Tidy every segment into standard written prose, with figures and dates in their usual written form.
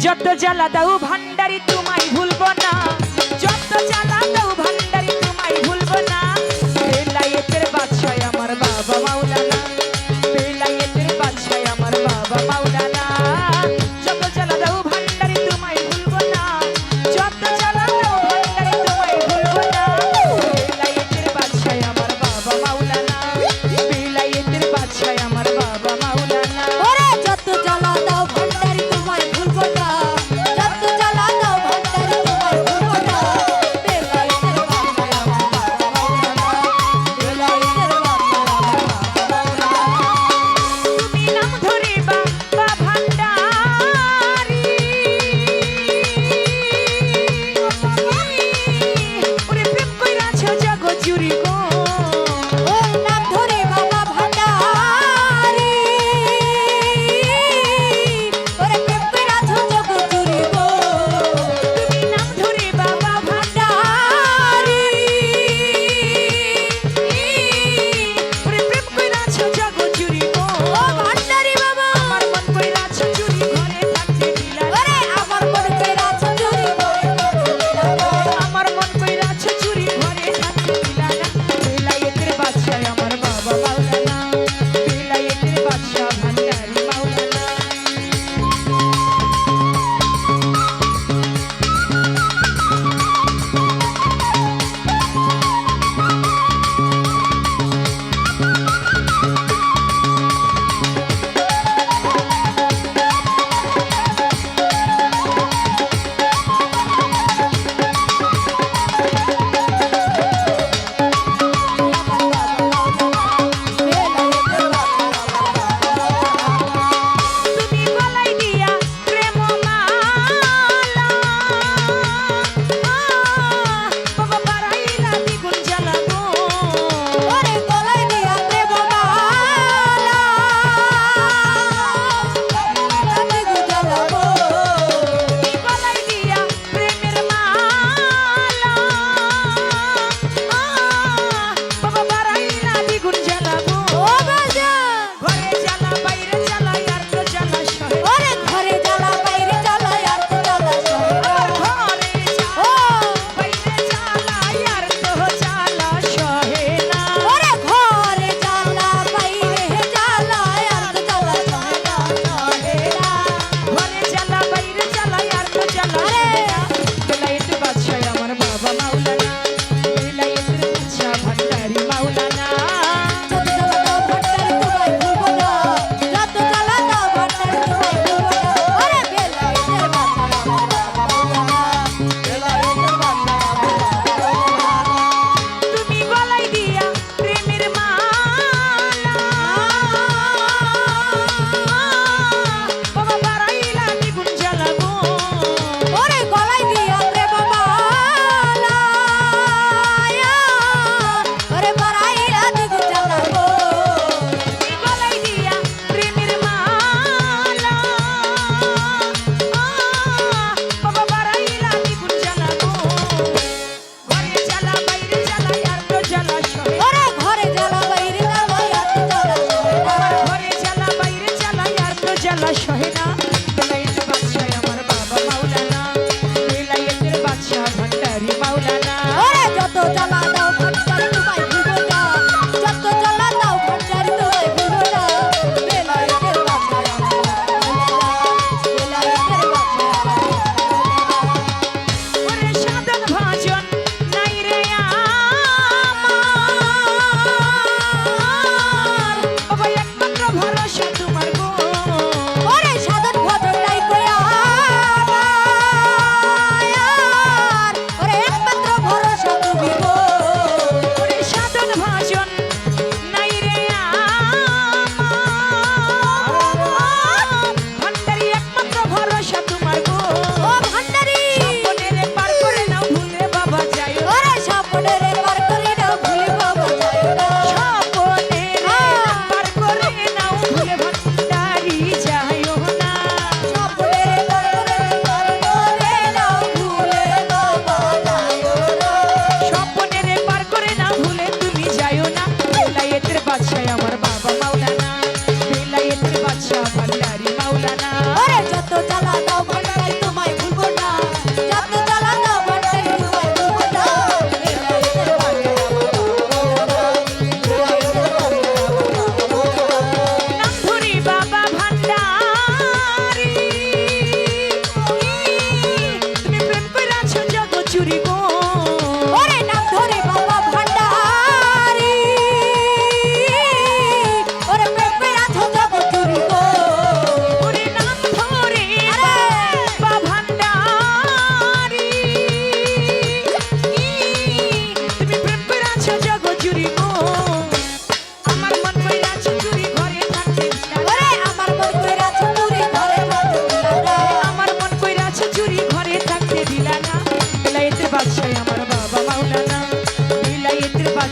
যত জ্বালা দাও ভান্ডারি তোমায় ভুলবো না, যত জ্বালা দাও ভান্ডারি তোমায় ভুলবো না। বেলায়েতের বাদশাহ আমার বাবা মাওলানা, বেলায়েতের বাদশাহ আমার বাবা মাওলানা। যত জ্বালা দাও ভান্ডারি তোমায় ভুলবো না, যত জ্বালা দাও ভান্ডারি তোমায় ভুলবো না। বেলায়েতের বাদশাহ আমার বাবা মাওলানা, বেলায়েতের বাদশাহ আমার বাবা মাওলানা। ওরে যত জ্বালা দাও ভান্ডারি তোমায় ভুলবো না, যত জ্বালা দাও ভান্ডারি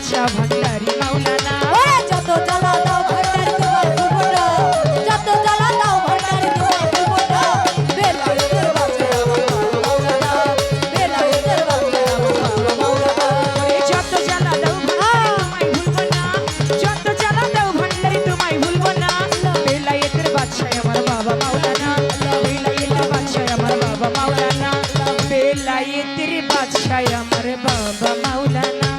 বাদশা ভান্ডারি মাওলানা ওরে যত জ্বালা দাও ভান্ডারি তোমায় ভুলবো না, যত জ্বালা দাও ভান্ডারি তোমায় ভুলবো না, বেলায়েতের বাদশা আমার বাবা মাওলানা, বেলায়েতের বাদশা আমার বাবা মাওলানা। ওরে যত জ্বালা দাও ভান্ডারি তোমায় ভুলবো না, যত জ্বালা দাও ভান্ডারি তোমায় ভুলবো না, বেলায়েতের বাদশা আমার বাবা মাওলানা, বেলায়েতের বাদশা আমার বাবা মাওলানা, বেলায়েতের বাদশা আমার বাবা মাওলানা,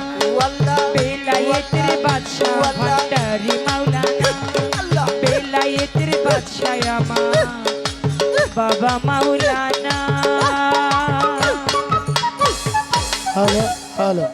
বেলায়েতের বাদশা ভান্ডারি মাওলানা, বেলায়েতের বাদশা আমার বাবা মাওলানা। Hello hello